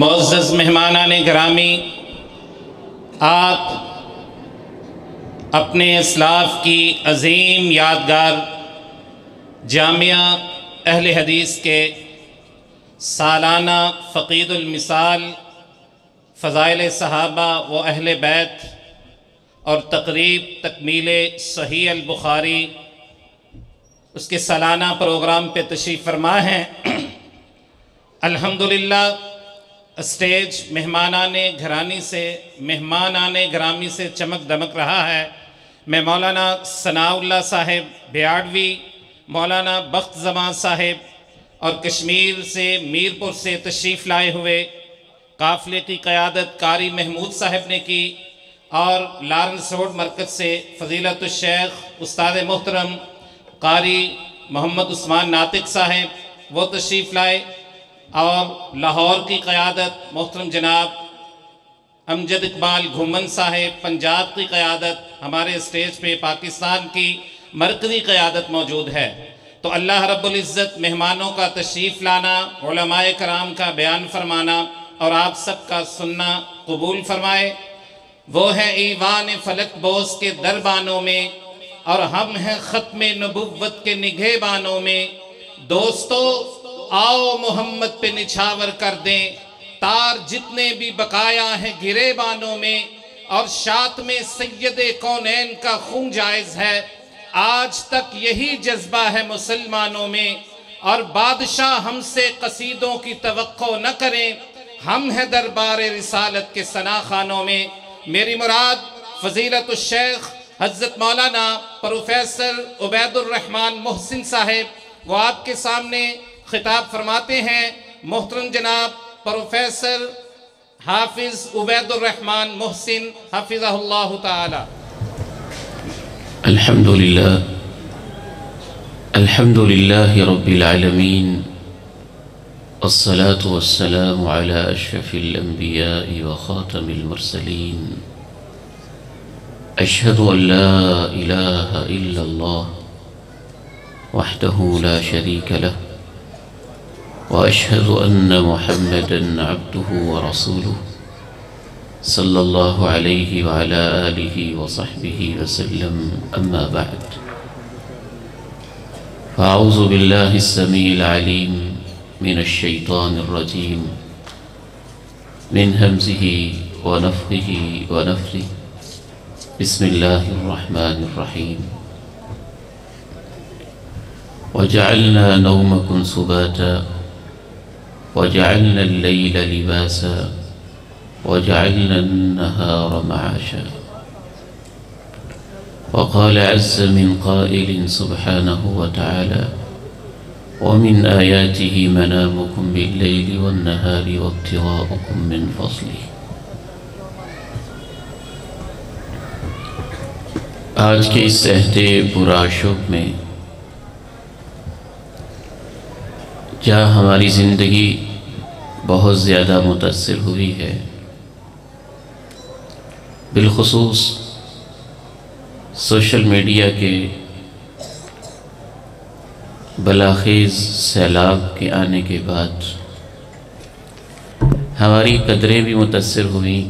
معزز مہمانان گرامی، آپ اپنے اسلاف کی عظیم یادگار جامعہ اہل حدیث کے سالانہ فقید المثال فضائل صحابہ و اہل بیت اور تقریب تکمیل صحیح البخاری اس کے سالانہ پروگرام پہ تشریف فرما ہیں۔ الحمدللہ اسٹیج مہمانان گرامی سے چمک دمک رہا ہے۔ میں مولانا ثناء اللہ صاحب بیاڑوی، مولانا بخت زمان صاحب اور کشمیر سے میرپور سے تشریف لائے ہوئے قافلے کی قیادت قاری محمود صاحب نے کی، اور لارنس روڈ مرکز سے فضیلت الشیخ استاد محترم قاری محمد عثمان ناطق صاحب وہ تشریف لائے، اور لاہور کی قیادت محترم جناب امجد اقبال گھومن صاحب، پنجاب کی قیادت ہمارے اسٹیج پہ پاکستان کی مرکزی قیادت موجود ہے۔ تو اللہ رب العزت مہمانوں کا تشریف لانا، علماء کرام کا بیان فرمانا اور آپ سب کا سننا قبول فرمائے۔ وہ ہے ایوان فلک بوس کے دربانوں میں، اور ہم ہیں ختم نبوت کے نگہبانوں میں۔ دوستو آؤ محمد پہ نچھاور کر دیں، تار جتنے بھی بقایا ہیں گریبانوں میں، اور شاتم سید کونین کا خون جائز ہے، آج تک یہی جذبہ ہے مسلمانوں میں۔ اور بادشاہ ہم سے قصیدوں کی توقع نہ کریں، ہم ہیں دربار رسالت کے ثنا خانوں میں۔ میری مراد فضیلت الشیخ حضرت مولانا پروفیسر عبید الرحمن محسن صاحب، وہ آپ کے سامنے خطاب فرماتے ہیں۔ محترم جناب پروفیسر حافظ عبید الرحمن محسن حفظہ اللہ تعالی۔ الحمد لله رب العالمين، والصلاة والسلام على أشرف الأنبياء وخاتم المرسلين، أشهد أن لا إله إلا الله وحده لا شريك له، وأشهد أن محمدًا عبده ورسوله صلى الله عليه وعلى آله وصحبه وسلم، أما بعد، فأعوذ بالله السميع العليم من الشيطان الرجيم، من همزه ونفخه ونفثه، بسم الله الرحمن الرحيم، وجعلنا نومكم سباتا وجعلنا الليل لباسا وجعلنا النهار معاشا، وقال عز من قائل سبحانه وتعالى: ومن آياته منامكم بالليل والنهار وابتغاؤكم من فضله۔ آج کے اس عہد پرآشوب میں جہاں ہماری زندگی بہت زیادہ متاثر ہوئی ہے، بالخصوص سوشل میڈیا کے بلاخیز سیلاب کے آنے کے بعد ہماری قدریں بھی متاثر ہوئیں،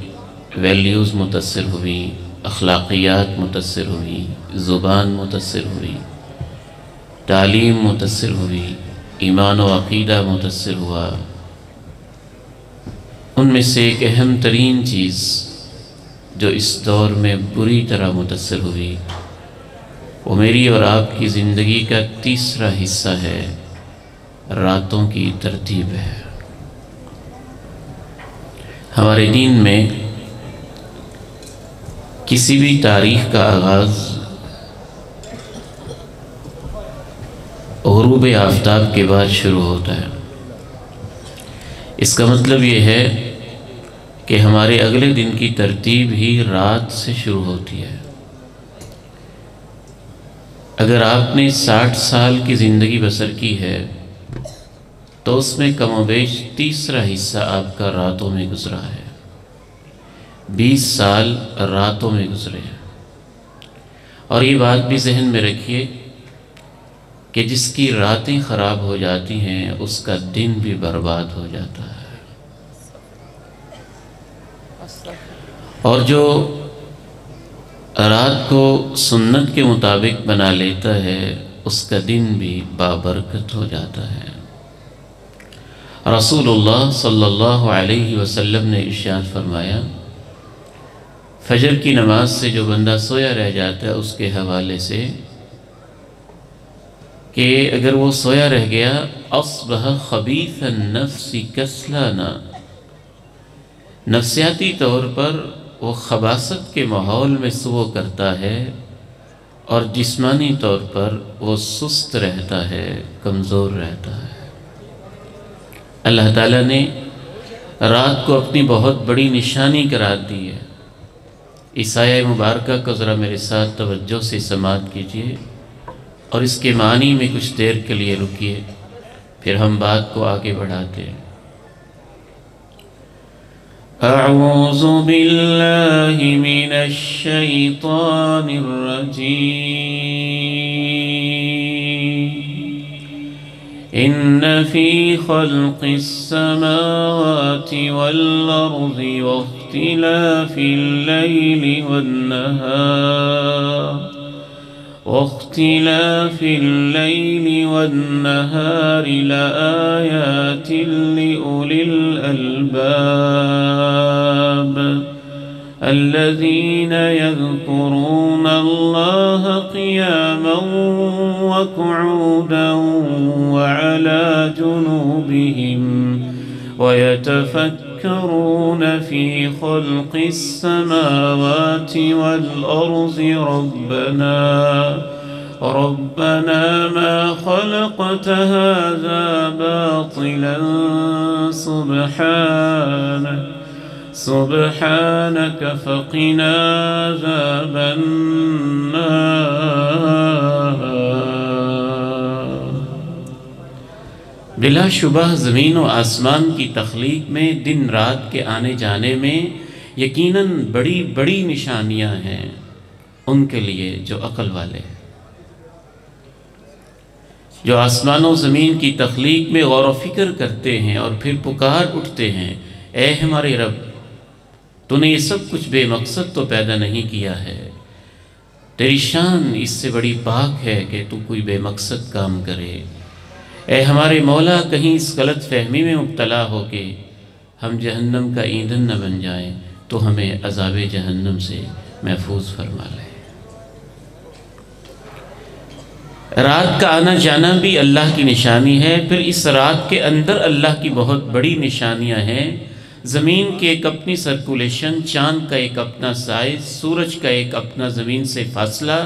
ویلیوز متاثر ہوئیں، اخلاقیات متاثر ہوئیں، زبان متاثر ہوئی، تعلیم متاثر ہوئی، ایمان و عقیدہ متاثر ہوا۔ ان میں سے ایک اہم ترین چیز جو اس دور میں بری طرح متاثر ہوئی، وہ میری اور آپ کی زندگی کا تیسرا حصہ ہے، راتوں کی ترتیب ہے۔ ہمارے دین میں کسی بھی تاریخ کا آغاز غروب آفتاب کے بعد شروع ہوتا ہے۔ اس کا مطلب یہ ہے کہ ہمارے اگلے دن کی ترتیب ہی رات سے شروع ہوتی ہے۔ اگر آپ نے 60 سال کی زندگی بسر کی ہے تو اس میں کم و بیش تیسرا حصہ آپ کا راتوں میں گزرا ہے، 20 سال راتوں میں گزرے ہیں۔ اور یہ بات بھی ذہن میں رکھیے کہ جس کی راتیں خراب ہو جاتی ہیں اس کا دن بھی برباد ہو جاتا ہے۔ اور جو رات کو سنت کے مطابق بنا لیتا ہے اس کا دن بھی بابرکت ہو جاتا ہے۔ رسول اللہ صلی اللہ علیہ وسلم نے ارشاد فرمایا، فجر کی نماز سے جو بندہ سویا رہ جاتا ہے اس کے حوالے سے کہ اگر وہ سویا رہ گیا، اصبح خبیث النفس کسلانا، نفسیاتی طور پر وہ خباثت کے ماحول میں صبح کرتا ہے اور جسمانی طور پر وہ سست رہتا ہے، کمزور رہتا ہے۔ اللہ تعالیٰ نے رات کو اپنی بہت بڑی نشانی قرار دی ہے۔ اس آیہ مبارکہ کو ذرا میرے ساتھ توجہ سے سماعت کیجیے اور اس کے معنی میں کچھ دیر کے لیے رکیے، پھر ہم بات کو آگے بڑھاتے ہیں۔ اعوذ باللہ من الشیطان الرجیم، ان فی خلق السماوات والارض واختلاف الليل والنهار لآيات لأولي الألباب الذين يذكرون الله قياما وقعودا وعلى جنوبهم ويتفكرون في خلق السماوات والأرض ربنا ما خلقت هذا باطلا سبحانك فقنا عذاب النار۔ بلا شبہ زمین و آسمان کی تخلیق میں، دن رات کے آنے جانے میں یقیناً بڑی بڑی نشانیاں ہیں ان کے لیے جو عقل والے ہیں، جو آسمان و زمین کی تخلیق میں غور و فکر کرتے ہیں اور پھر پکار اٹھتے ہیں، اے ہمارے رب، تو نے یہ سب کچھ بے مقصد تو پیدا نہیں کیا ہے، تیری شان اس سے بڑی پاک ہے کہ تو کوئی بے مقصد کام کرے۔ اے ہمارے مولا، کہیں اس غلط فہمی میں مبتلا ہو کے ہم جہنم کا ایندھن نہ بن جائیں تو ہمیں عذاب جہنم سے محفوظ فرما لے۔ رات کا آنا جانا بھی اللہ کی نشانی ہے، پھر اس رات کے اندر اللہ کی بہت بڑی نشانیاں ہیں۔ زمین کی ایک اپنی سرکولیشن، چاند کا ایک اپنا سائز، سورج کا ایک اپنا زمین سے فاصلہ،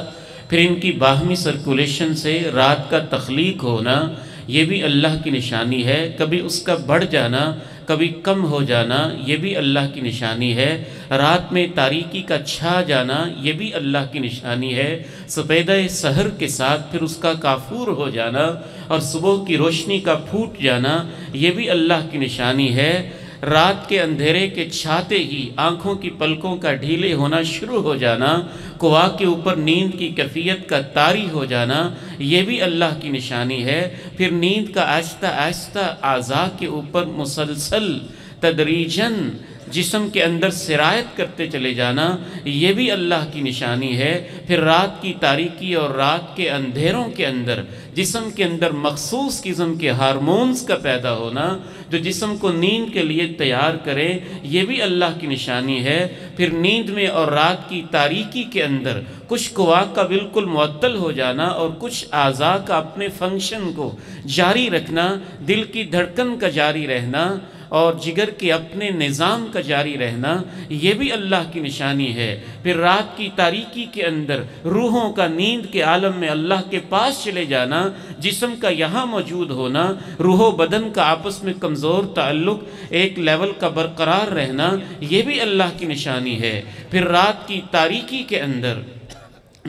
پھر ان کی باہمی سرکولیشن سے رات کا تخلیق ہونا، یہ بھی اللہ کی نشانی ہے۔ کبھی اس کا بڑھ جانا، کبھی کم ہو جانا، یہ بھی اللہ کی نشانی ہے۔ رات میں تاریکی کا چھا جانا، یہ بھی اللہ کی نشانی ہے۔ سپیدہ سحر کے ساتھ پھر اس کا کافور ہو جانا اور صبح کی روشنی کا پھوٹ جانا، یہ بھی اللہ کی نشانی ہے۔ رات کے اندھیرے کے چھاتے ہی آنکھوں کی پلکوں کا ڈھیلے ہونا شروع ہو جانا، قوا کے اوپر نیند کی کیفیت کا طاری ہو جانا، یہ بھی اللہ کی نشانی ہے۔ پھر نیند کا آہستہ آہستہ اعضاء کے اوپر مسلسل تدریجاً جسم کے اندر سرایت کرتے چلے جانا، یہ بھی اللہ کی نشانی ہے۔ پھر رات کی تاریکی اور رات کے اندھیروں کے اندر جسم کے اندر مخصوص قسم کے ہارمونز کا پیدا ہونا جو جسم کو نیند کے لیے تیار کرے، یہ بھی اللہ کی نشانی ہے۔ پھر نیند میں اور رات کی تاریکی کے اندر کچھ قوا کا بالکل معطل ہو جانا اور کچھ اعضاء کا اپنے فنکشن کو جاری رکھنا، دل کی دھڑکن کا جاری رہنا اور جگر کے اپنے نظام کا جاری رہنا، یہ بھی اللہ کی نشانی ہے۔ پھر رات کی تاریکی کے اندر روحوں کا نیند کے عالم میں اللہ کے پاس چلے جانا، جسم کا یہاں موجود ہونا، روح و بدن کا آپس میں کمزور تعلق ایک لیول کا برقرار رہنا، یہ بھی اللہ کی نشانی ہے۔ پھر رات کی تاریکی کے اندر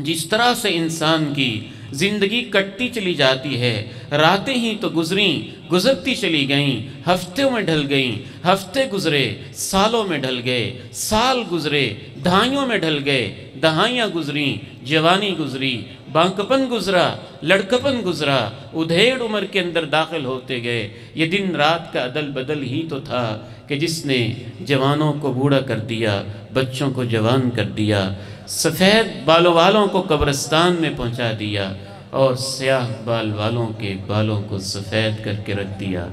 جس طرح سے انسان کی زندگی کٹتی چلی جاتی ہے، راتیں ہی تو گزریں، گزرتی چلی گئیں، ہفتوں میں ڈھل گئیں، ہفتے گزرے، سالوں میں ڈھل گئے، سال گزرے، دہائیوں میں ڈھل گئے، دہائیاں گزریں، جوانی گزری، بانکپن گزرا، لڑکپن گزرا، ادھیڑ عمر کے اندر داخل ہوتے گئے۔ یہ دن رات کا عدل بدل ہی تو تھا کہ جس نے جوانوں کو بوڑھا کر دیا، بچوں کو جوان کر دیا، سفید بالوں والوں کو قبرستان میں پہنچا دیا اور سیاہ بال والوں کے بالوں کو سفید کر کے رکھ دیا۔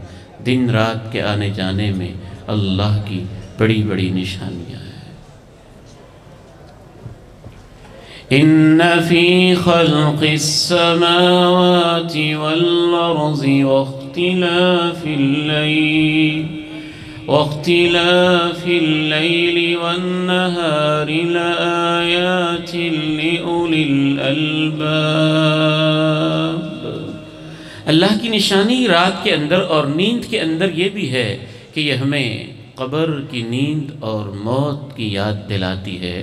دن رات کے آنے جانے میں اللہ کی بڑی بڑی نشانیاں ہیں۔ ان فی خلق السماوات والارض واختلاف الليل والنهار لآيات لأولي الألباب۔ اللہ کی نشانی رات کے اندر اور نیند کے اندر یہ بھی ہے کہ یہ ہمیں قبر کی نیند اور موت کی یاد دلاتی ہے،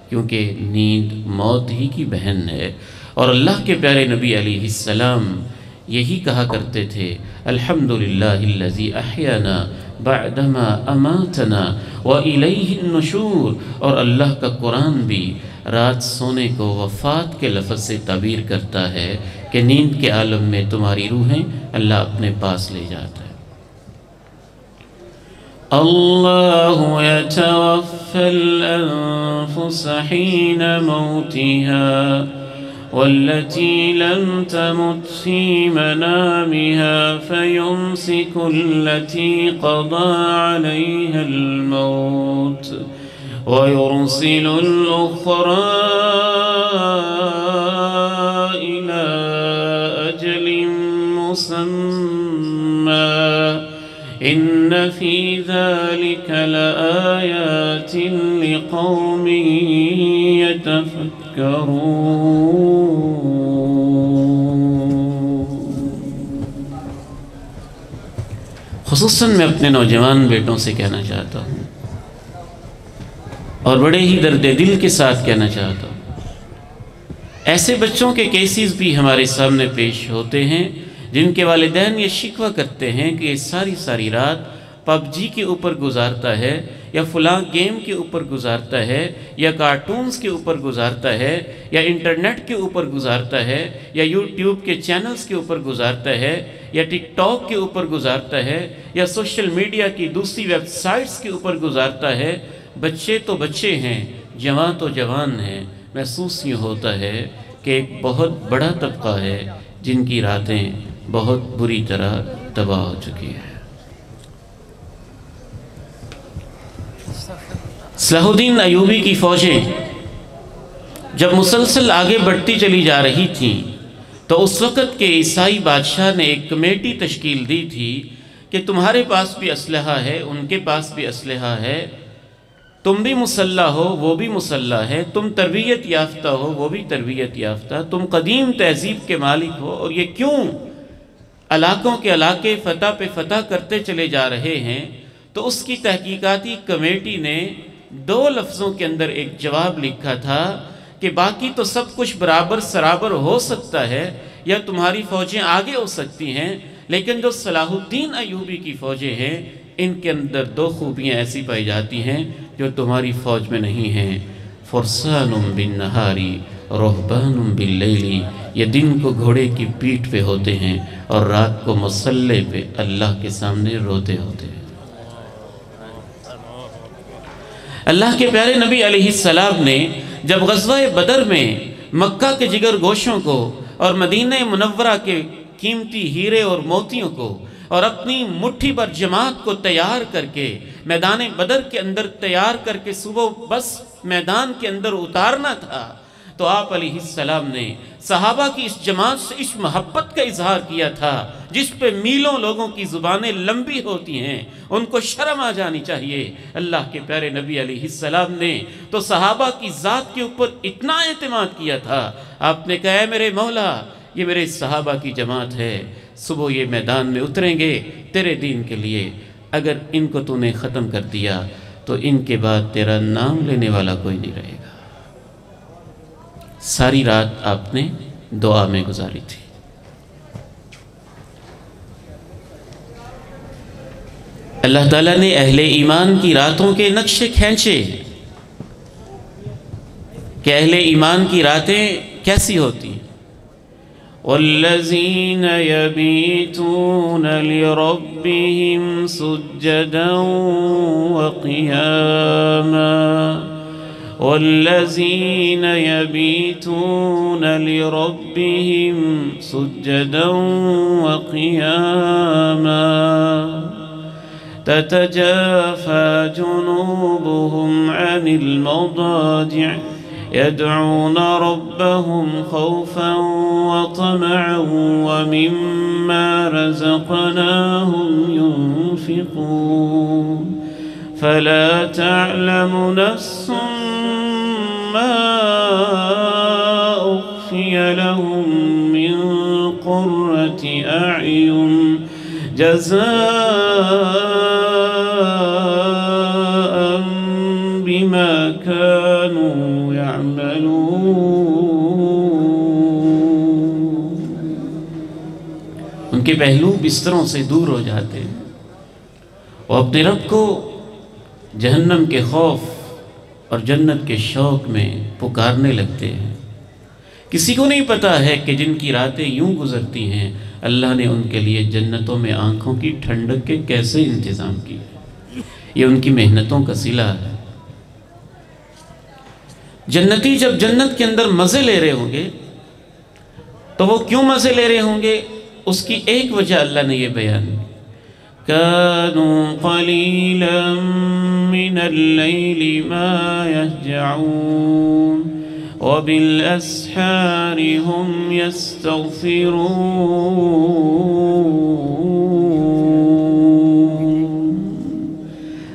کیونکہ نیند موت ہی کی بہن ہے۔ اور اللہ کے پیارے نبی علیہ السلام یہی کہا کرتے تھے، الحمدللہ الذی احیانا بعدما اماتنا وإلیہ النشور۔ اور اللہ کا قرآن بھی رات سونے کو وفات کے لفظ سے تعبیر کرتا ہے کہ نیند کے عالم میں تمہاری روحیں اللہ اپنے پاس لے جاتا ہے۔ اللہ یتوفی الانفس حین موتها والتي لم تمت في منامها فيمسك التي قضى عليها الموت ويرسل الأخرى إلى أجل مسمى إن في ذلك لآيات لقوم يتفكرون۔ خصوصاً میں اپنے نوجوان بیٹوں سے کہنا چاہتا ہوں اور بڑے ہی درد دل کے ساتھ کہنا چاہتا ہوں، ایسے بچوں کے کیسز بھی ہمارے سامنے پیش ہوتے ہیں جن کے والدین یہ شکوہ کرتے ہیں کہ یہ ساری رات پب جی کے اوپر گزارتا ہے یا فلاں گیم کے اوپر گزارتا ہے یا کارٹونز کے اوپر گزارتا ہے یا انٹرنیٹ کے اوپر گزارتا ہے یا یوٹیوب کے چینلز کے اوپر گزارتا ہے یا ٹک ٹاک کے اوپر گزارتا ہے یا سوشل میڈیا کی دوسری ویب سائٹس کے اوپر گزارتا ہے۔ بچے تو بچے ہیں، جوان تو جوان ہیں، محسوس یہ ہوتا ہے کہ ایک بہت بڑا طبقہ ہے جن کی راتیں بہت بری طرح تباہ ہو چکی ہیں۔ صلاح الدین ایوبی کی فوجیں جب مسلسل آگے بڑھتی چلی جا رہی تھیں تو اس وقت کے عیسائی بادشاہ نے ایک کمیٹی تشکیل دی تھی کہ تمہارے پاس بھی اسلحہ ہے، ان کے پاس بھی اسلحہ ہے، تم بھی مسلح ہو وہ بھی مسلح ہے، تم تربیت یافتہ ہو وہ بھی تربیت یافتہ، تم قدیم تہذیب کے مالک ہو، اور یہ کیوں علاقوں کے علاقے فتح پہ فتح کرتے چلے جا رہے ہیں؟ تو اس کی تحقیقاتی کمیٹی نے 2 لفظوں کے اندر ایک جواب لکھا تھا کہ باقی تو سب کچھ برابر سرابر ہو سکتا ہے یا تمہاری فوجیں آگے ہو سکتی ہیں، لیکن جو صلاح الدین ایوبی کی فوجیں ہیں ان کے اندر 2 خوبیاں ایسی پائی جاتی ہیں جو تمہاری فوج میں نہیں ہیں۔ فرسان بالنہار رہبان باللیل، یہ دن کو گھوڑے کی پیٹھ پہ ہوتے ہیں اور رات کو مسلح پہ اللہ کے سامنے روتے ہوتے ہیں۔ اللہ کے پیارے نبی علیہ السلام نے جب غزوہ بدر میں مکہ کے جگر گوشوں کو اور مدینہ منورہ کے قیمتی ہیرے اور موتیوں کو اور اپنی مٹھی بھر جماعت کو تیار کر کے میدان بدر کے اندر تیار کر کے صبح بس میدان کے اندر اتارنا تھا، تو آپ علیہ السلام نے صحابہ کی اس جماعت سے اس محبت کا اظہار کیا تھا جس پہ میلوں لوگوں کی زبانیں لمبی ہوتی ہیں، ان کو شرم آ جانی چاہیے۔ اللہ کے پیارے نبی علیہ السلام نے تو صحابہ کی ذات کے اوپر اتنا اعتماد کیا تھا، آپ نے کہا اے میرے مولا یہ میرے صحابہ کی جماعت ہے، صبح یہ میدان میں اتریں گے تیرے دین کے لیے، اگر ان کو تو نے ختم کر دیا تو ان کے بعد تیرا نام لینے والا کوئی نہیں رہے گا۔ ساری رات آپ نے دعا میں گزاری تھی۔ اللہ تعالیٰ نے اہل ایمان کی راتوں کے نقشے کھینچے کہ اہل ایمان کی راتیں کیسی ہوتی ہیں۔ وَالَّذِينَ يَبِيتُونَ لِرَبِّهِمْ سُجَّدًا وَقِيَامًا وَالَّذِينَ يَبِيتُونَ لِرَبِّهِمْ سُجَّدًا وَقِيَامًا تَتَجَافَى جُنُوبُهُمْ عَنِ الْمَضَاجِعِ يدعون ربهم خوفا وطمعا ومما رزقناهم ينفقون فلا تعلم نفس ما أخفي لهم من قرة أعين جزاء بما كانوا ان کے پہلو بستروں سے دور ہو جاتے ہیں، وہ اپنے رب کو جہنم کے خوف اور جنت کے شوق میں پکارنے لگتے ہیں۔ کسی کو نہیں پتا ہے کہ جن کی راتیں یوں گزرتی ہیں اللہ نے ان کے لیے جنتوں میں آنکھوں کی ٹھنڈک کے کیسے انتظام کیے۔ یہ ان کی محنتوں کا صلہ ہے۔ جنتی جب جنت کے اندر مزے لے رہے ہوں گے تو وہ کیوں مزے لے رہے ہوں گے؟ اس کی ایک وجہ اللہ نے یہ بیان کی، كانوا قليلا من الليل ما يهجعون وبالأسحار هم يستغفرون۔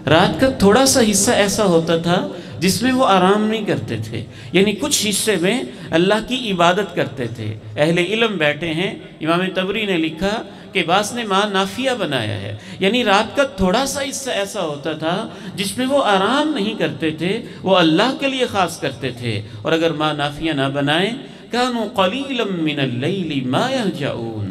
رات کا تھوڑا سا حصہ ایسا ہوتا تھا جس میں وہ آرام نہیں کرتے تھے، یعنی کچھ حصے میں اللہ کی عبادت کرتے تھے۔ اہل علم بیٹھے ہیں، امام طبری نے لکھا کہ بعض نے ماں نافیہ بنایا ہے، یعنی رات کا تھوڑا سا حصہ ایسا ہوتا تھا جس میں وہ آرام نہیں کرتے تھے، وہ اللہ کے لیے خاص کرتے تھے۔ اور اگر ماں نافیہ نہ بنائیں كانوا قليلا من الليل ما يهجعون،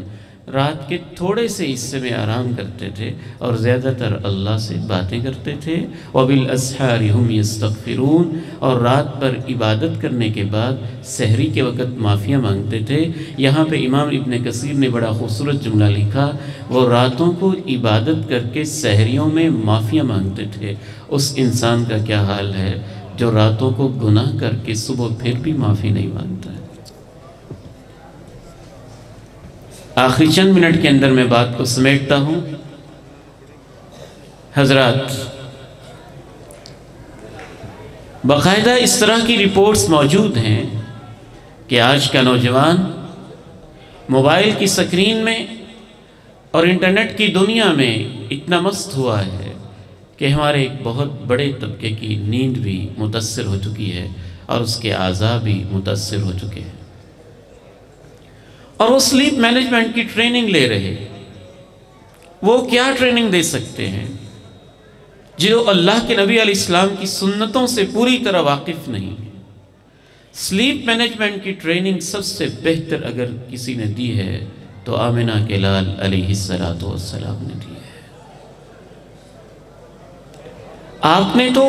رات کے تھوڑے سے حصے میں آرام کرتے تھے اور زیادہ تر اللہ سے باتیں کرتے تھے۔ وَبِالْأَسْحَارِ هُمْ يَسْتَغْفِرُونَ، اور رات پر عبادت کرنے کے بعد سحری کے وقت معافیہ مانگتے تھے۔ یہاں پہ امام ابن کثیر نے بڑا خوبصورت جملہ لکھا، وہ راتوں کو عبادت کر کے سحریوں میں معافیہ مانگتے تھے۔ اس انسان کا کیا حال ہے جو راتوں کو گناہ کر کے صبح پھر بھی معافی نہیں مانگتا ہے۔ آخری چند منٹ کے اندر میں بات کو سمیٹتا ہوں۔ حضرات، باقاعدہ اس طرح کی رپورٹس موجود ہیں کہ آج کا نوجوان موبائل کی سکرین میں اور انٹرنیٹ کی دنیا میں اتنا مست ہوا ہے کہ ہمارے ایک بہت بڑے طبقے کی نیند بھی متاثر ہو چکی ہے اور اس کے اعضاء بھی متاثر ہو چکے ہیں، اور وہ سلیپ مینجمنٹ کی ٹریننگ لے رہے۔ وہ کیا ٹریننگ دے سکتے ہیں جو اللہ کے نبی علیہ السلام کی سنتوں سے پوری طرح واقف نہیں ہے؟ سلیپ مینجمنٹ کی ٹریننگ سب سے بہتر اگر کسی نے دی ہے تو آمنہ کے لال علیہ السلام نے دی ہے۔ آپ نے تو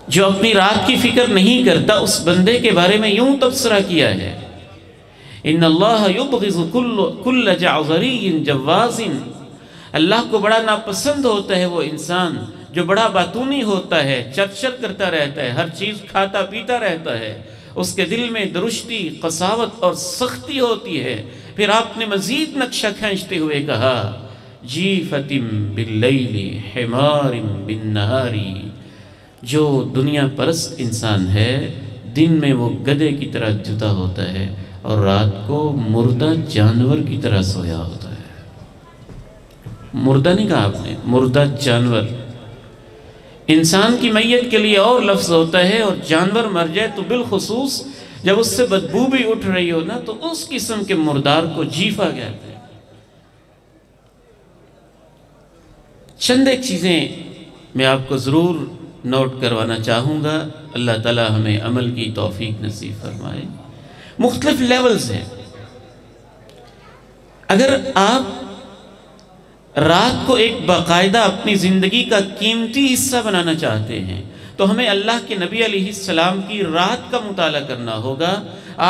جو اپنی رات کی فکر نہیں کرتا اس بندے کے بارے میں یوں تبصرہ کیا ہے، ان اللہ یبغض کل جعذری جواز، اللہ کو بڑا ناپسند ہوتا ہے وہ انسان جو بڑا باتونی ہوتا ہے، چرچر کرتا رہتا ہے، ہر چیز کھاتا پیتا رہتا ہے، اس کے دل میں درشتی، قساوت اور سختی ہوتی ہے۔ پھر آپ نے مزید نقشہ کھینچتے ہوئے کہا، جیفت باللیل حمار بالنہار، جو دنیا پرست انسان ہے دن میں وہ گدھے کی طرح جدا ہوتا ہے اور رات کو مردہ جانور کی طرح سویا ہوتا ہے۔ مردہ نہیں کہا آپ نے، مردہ جانور۔ انسان کی میت کے لیے اور لفظ ہوتا ہے، اور جانور مر جائے تو بالخصوص جب اس سے بدبو بھی اٹھ رہی ہو نا تو اس قسم کے مردار کو جیفا کہتے ہیں۔ چند ایک چیزیں میں آپ کو ضرور نوٹ کروانا چاہوں گا، اللہ تعالی ہمیں عمل کی توفیق نصیب فرمائے۔ مختلف لیولز ہیں۔ اگر آپ رات کو ایک باقاعدہ اپنی زندگی کا قیمتی حصہ بنانا چاہتے ہیں تو ہمیں اللہ کے نبی علیہ السلام کی رات کا مطالعہ کرنا ہوگا۔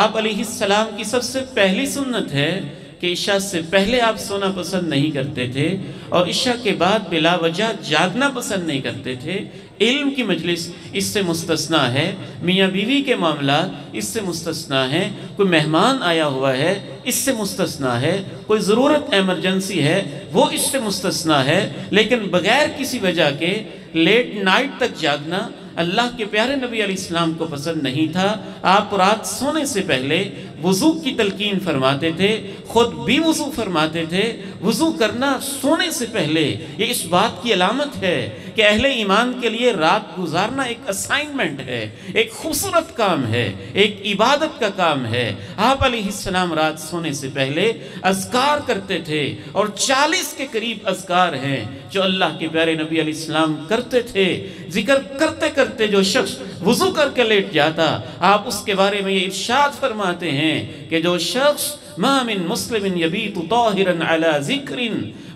آپ علیہ السلام کی سب سے پہلی سنت ہے کہ عشاء سے پہلے آپ سونا پسند نہیں کرتے تھے اور عشاء کے بعد بلا وجہ جاگنا پسند نہیں کرتے تھے۔ علم کی مجلس اس سے مستثنا ہے، میاں بیوی کے معاملات اس سے مستثنا ہے، کوئی مہمان آیا ہوا ہے اس سے مستثنا ہے، کوئی ضرورت ایمرجنسی ہے وہ اس سے مستثنا ہے، لیکن بغیر کسی وجہ کے لیٹ نائٹ تک جاگنا اللہ کے پیارے نبی علیہ السلام کو پسند نہیں تھا۔ آپ رات سونے سے پہلے وضو کی تلقین فرماتے تھے، خود بھی وضو فرماتے تھے۔ وضو کرنا سونے سے پہلے یہ اس بات کی علامت ہے کہ اہل ایمان کے لیے رات گزارنا ایک اسائنمنٹ ہے، ایک خوبصورت کام ہے، ایک عبادت کا کام ہے۔ آپ علیہ السلام رات سونے سے پہلے اذکار کرتے تھے اور 40 کے قریب اذکار ہیں جو اللہ کے پیارے نبی علیہ السلام کرتے تھے۔ ذکر کرتے کرتے جو شخص وضو کر کے لیٹ جاتا، آپ اس کے بارے میں یہ ارشاد فرماتے ہیں کہ جو شخص ما من مسلم یبیت طاہرا علی ذکر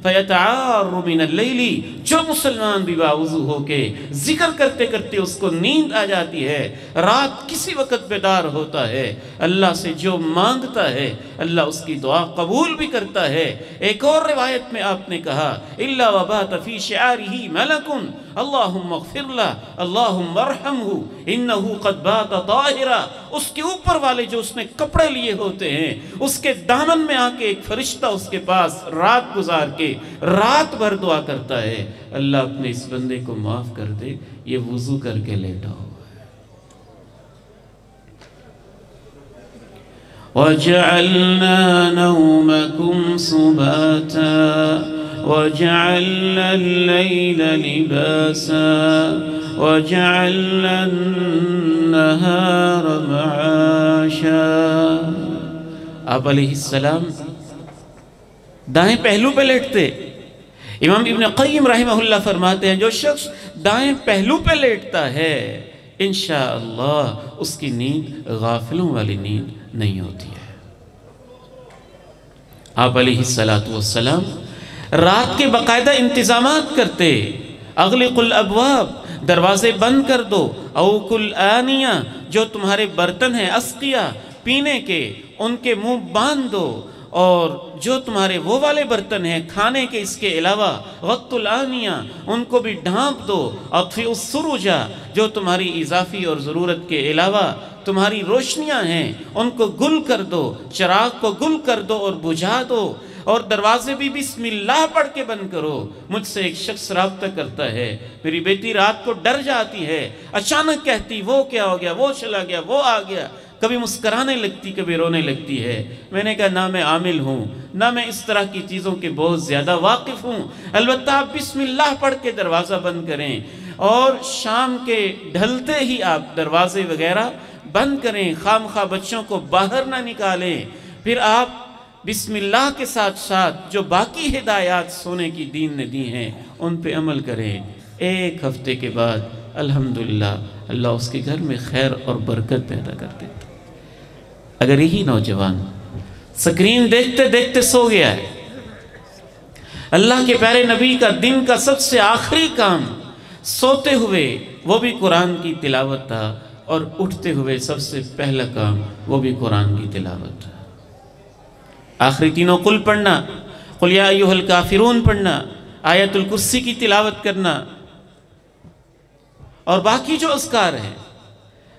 فیتعار من اللیل، جو مسلمان بھی باوضو ہو کے ذکر کرتے کرتے اس کو نیند آ جاتی ہے، رات کسی وقت بیدار ہوتا ہے، اللہ سے جو مانگتا ہے اللہ اس کی دعا قبول بھی کرتا ہے۔ ایک اور روایت میں آپ نے کہا الا وبات فی شعارہ ملک اللہم اغفر لہ اللہم ارحمہ انہ قد بات طاہرا، اس کے اوپر والے جو اس نے کپڑے لیے ہوتے ہیں اس کے دامن میں آ کے ایک فرشتہ اس کے پاس رات گزار کے رات بھر دعا کرتا ہے، اللہ اپنے اس بندے کو معاف کر دے، یہ وضو کر کے لیٹا ہوا ہے۔ وَجَعَلْنَا نَوْمَكُمْ سُبَاتًا وَجَعَلْنَا اللَّيْلَ لِبَاسًا وَجَعَلْنَا النَّهَارَ مَعَاشًا۔ آپ علیہ السلام دائیں پہلو پہ لیٹتے۔ امام ابن قیم رحمہ اللہ فرماتے ہیں جو شخص دائیں پہلو پہ لیٹتا ہے انشاءاللہ اس کی نیند غافلوں والی نیند نہیں ہوتی ہے۔ آپ علیہ السلام رات کے باقاعدہ انتظامات کرتے، اغلق الابواب، دروازے بند کر دو، اوق الآنیہ، جو تمہارے برتن ہیں اسقیہ پینے کے ان کے منہ باندھ دو، اور جو تمہارے وہ والے برتن ہیں کھانے کے اس کے علاوہ غط الآنیہ ان کو بھی ڈھانپ دو، اطفئ السروج، جو تمہاری اضافی اور ضرورت کے علاوہ تمہاری روشنیاں ہیں ان کو گل کر دو، چراغ کو گل کر دو اور بجھا دو، اور دروازے بھی بسم اللہ پڑھ کے بند کرو۔ مجھ سے ایک شخص رابطہ کرتا ہے، میری بیٹی رات کو ڈر جاتی ہے، اچانک کہتی وہ کیا ہو گیا، وہ چلا گیا، وہ آ گیا، کبھی مسکرانے لگتی کبھی رونے لگتی ہے۔ میں نے کہا نہ میں عامل ہوں نہ میں اس طرح کی چیزوں کے بہت زیادہ واقف ہوں، البتہ آپ بسم اللہ پڑھ کے دروازہ بند کریں، اور شام کے ڈھلتے ہی آپ دروازے وغیرہ بند کریں، خامخواہ بچوں کو باہر نہ نکالیں، پھر آپ بسم اللہ کے ساتھ ساتھ جو باقی ہدایات سونے کی دین نے دی ہیں ان پہ عمل کریں۔ ایک ہفتے کے بعد الحمدللہ اللہ اس کے گھر میں خیر اور برکت پیدا کر دیتا۔ اگر یہی نوجوان سکرین دیکھتے دیکھتے سو گیا ہے، اللہ کے پیارے نبی کا دن کا سب سے آخری کام سوتے ہوئے وہ بھی قرآن کی تلاوت تھا، اور اٹھتے ہوئے سب سے پہلا کام وہ بھی قرآن کی تلاوت تھا۔ آخری تینوں قل پڑھنا، قل یا ایھا الکافرون پڑھنا، آیت الکرسی کی تلاوت کرنا، اور باقی جو اذکار ہیں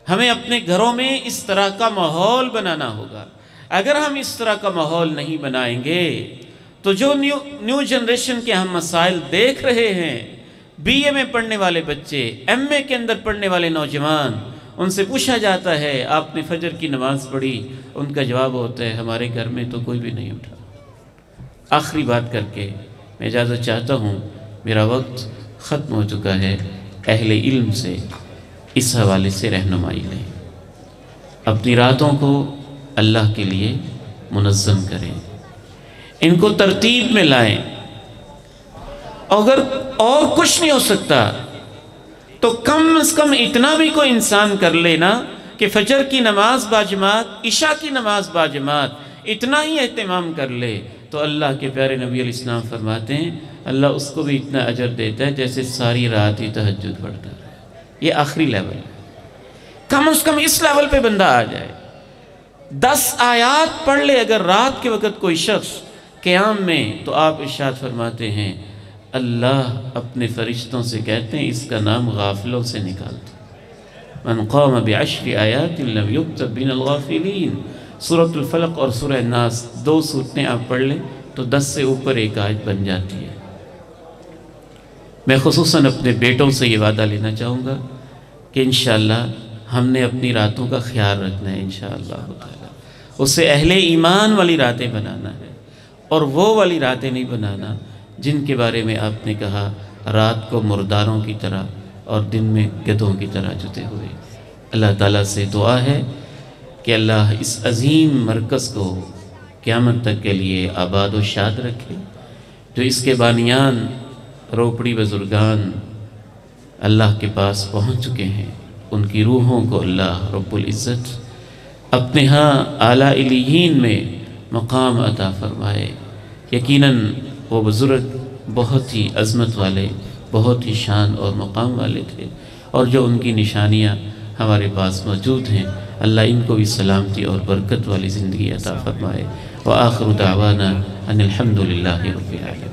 ہمیں اپنے گھروں میں اس طرح کا ماحول بنانا ہوگا۔ اگر ہم اس طرح کا ماحول نہیں بنائیں گے تو جو نیو جنریشن کے ہم مسائل دیکھ رہے ہیں، بی اے میں پڑھنے والے بچے، ایم اے کے اندر پڑھنے والے نوجوان، ان سے پوچھا جاتا ہے آپ نے فجر کی نماز پڑھی، ان کا جواب ہوتا ہے ہمارے گھر میں تو کوئی بھی نہیں اٹھا۔ آخری بات کر کے میں اجازت چاہتا ہوں، میرا وقت ختم ہو چکا ہے۔ اہل علم سے اس حوالے سے رہنمائی لیں، اپنی راتوں کو اللہ کے لیے منظم کریں، ان کو ترتیب میں لائیں۔ اگر اور کچھ نہیں ہو سکتا تو کم از کم اتنا بھی کوئی انسان کر لینا کہ فجر کی نماز باجماعت، عشاء کی نماز باجماعت اتنا ہی اہتمام کر لے تو اللہ کے پیارے نبی علیہ السلام فرماتے ہیں اللہ اس کو بھی اتنا اجر دیتا ہے جیسے ساری رات ہی تہجد پڑھتا ہے۔ یہ آخری لیول ہے، کم از کم اس لیول پہ بندہ آ جائے۔ 10 آیات پڑھ لے اگر رات کے وقت کوئی شخص قیام میں، تو آپ ارشاد فرماتے ہیں اللہ اپنے فرشتوں سے کہتے ہیں اس کا نام غافلوں سے نکالتے۔ من قام بعشر آیات لم یکتب بین الغافلین۔ سورۃ الفلق اور سورہ الناس 2 سورتیں آپ پڑھ لیں تو 10 سے اوپر ایک آیت بن جاتی ہے۔ میں خصوصاً اپنے بیٹوں سے یہ وعدہ لینا چاہوں گا کہ انشاءاللہ ہم نے اپنی راتوں کا خیال رکھنا ہے انشاءاللہ تعالی، اسے اہل ایمان والی راتیں بنانا ہے، اور وہ والی راتیں نہیں بنانا جن کے بارے میں آپ نے کہا رات کو مرداروں کی طرح اور دن میں گدھوں کی طرح جتے ہوئے۔ اللہ تعالیٰ سے دعا ہے کہ اللہ اس عظیم مرکز کو قیامت تک کے لیے آباد و شاد رکھے، جو اس کے بانیان روپڑی بزرگان اللہ کے پاس پہنچ چکے ہیں ان کی روحوں کو اللہ رب العزت اپنے ہاں اعلیٰ علیین میں مقام عطا فرمائے۔ یقیناً وہ بزرگ بہت ہی عظمت والے، بہت ہی شان اور مقام والے تھے، اور جو ان کی نشانیاں ہمارے پاس موجود ہیں اللہ ان کو بھی سلامتی اور برکت والی زندگی عطا فرمائے۔ وآخر دعوانا ان الحمد للہ رب العالمین۔